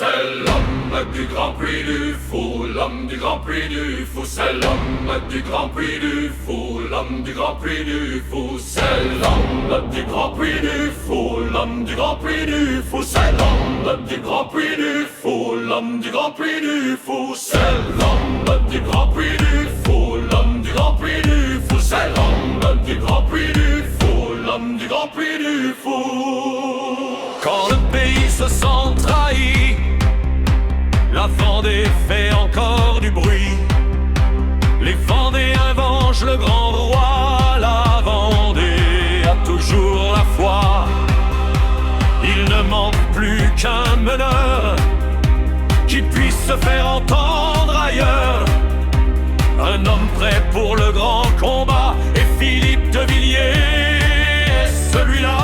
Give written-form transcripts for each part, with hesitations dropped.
C'est l'homme du Grand Prix du Fou, l'homme du Grand Prix du Fou, c'est l'homme du Grand Prix du Fou, l'homme du Grand Prix du Fou, c'est l'homme du Grand Prix du Fou, l'homme du Grand Prix du Fou, c'est l'homme du Grand Prix du Fou, l'homme du Grand Prix du Fou, c'est l'homme du Grand Prix du Fou, l'homme du Grand Prix du Fou, c'est l'homme du Grand Prix du Fou, l'homme du Grand Prix du Fou. Quand le pays se sent trahi, la Vendée fait encore du bruit. Les Vendéens vengent le grand roi, la Vendée a toujours la foi. Il ne manque plus qu'un meneur qui puisse se faire entendre ailleurs. Un homme prêt pour le grand combat, et Philippe de Villiers est celui-là.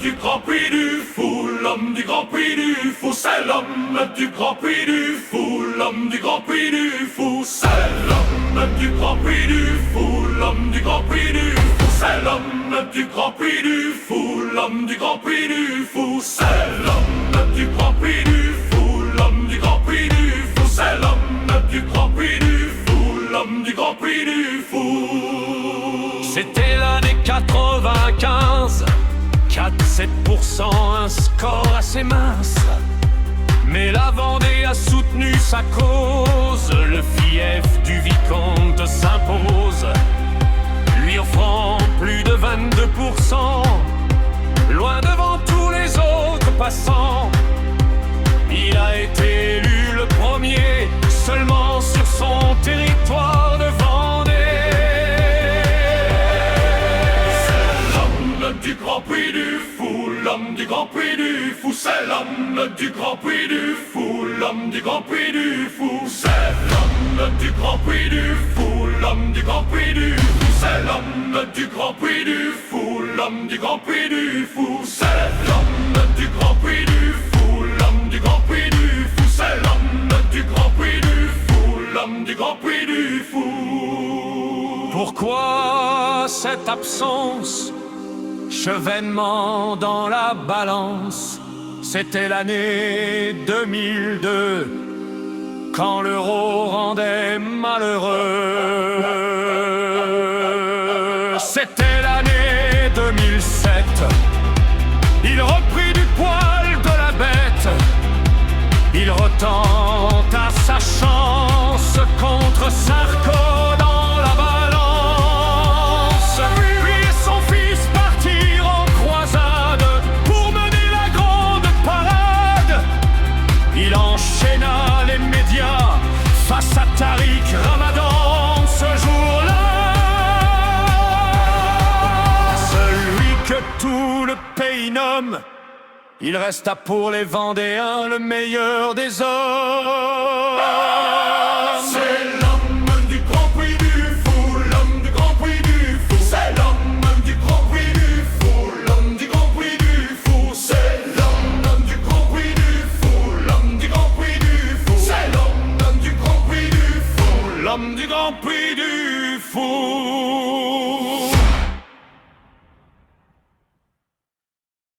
Du Grand Prix du Fou, l'homme du Grand Prix du Fou, c'est l'homme du Grand Prix du Fou, l'homme du Grand Prix du Fou, c'est l'homme du Grand Prix du Fou, l'homme du Grand Prix du Fou, c'est l'homme du Grand Prix du Fou, l'homme du Grand Prix du Fou, c'est l'homme du Grand Prix du Fou, l'homme du Grand Prix du Fou, c'est l'homme du Grand Prix du Fou, l'homme du Grand Prix du Fou. C'était l'année 95. 4-7%, un score assez mince. Mais la Vendée a soutenu sa cause. Le fief du vicomte s'impose, lui offrant plus de 22%, loin devant tous les autres passants. Il a été élu le premier seulement sur son territoire de Vendée. Du Grand Prix du Fou, l'homme du Grand Prix du Fou, c'est l'homme du Grand Prix du Fou, l'homme du Grand Prix du Fou, c'est l'homme du Grand Prix du Fou, l'homme du Grand Prix du Fou, c'est l'homme du Grand Prix du Fou, l'homme du Grand Prix du Fou, c'est l'homme du Grand Prix du Fou, l'homme du Grand Prix du Fou, c'est l'homme du Grand Prix du Fou, l'homme du Grand Prix du Fou. Pourquoi cette absence? Chevènement dans la balance, c'était l'année 2002, quand l'euro rendait malheureux. C'était l'année 2007, il reprit du poil de la bête. Il retenta sa chance contre Sarko dans la balance. Lui et son fils partirent en croisade pour mener la grande parade. Il enchaîna les médias face à Tariq Ramadan ce jour-là. Celui que tout le pays nomme, il resta pour les Vendéens le meilleur des hommes. C'est l'homme du Grand Prix du Fou, l'homme du Grand Prix du Fou, c'est l'homme du Grand Prix du Fou, l'homme du Grand Prix du Fou, c'est l'homme du Grand Prix du Fou, l'homme du Grand Prix du Fou, c'est l'homme du Grand Prix du Fou, l'homme du Grand Prix.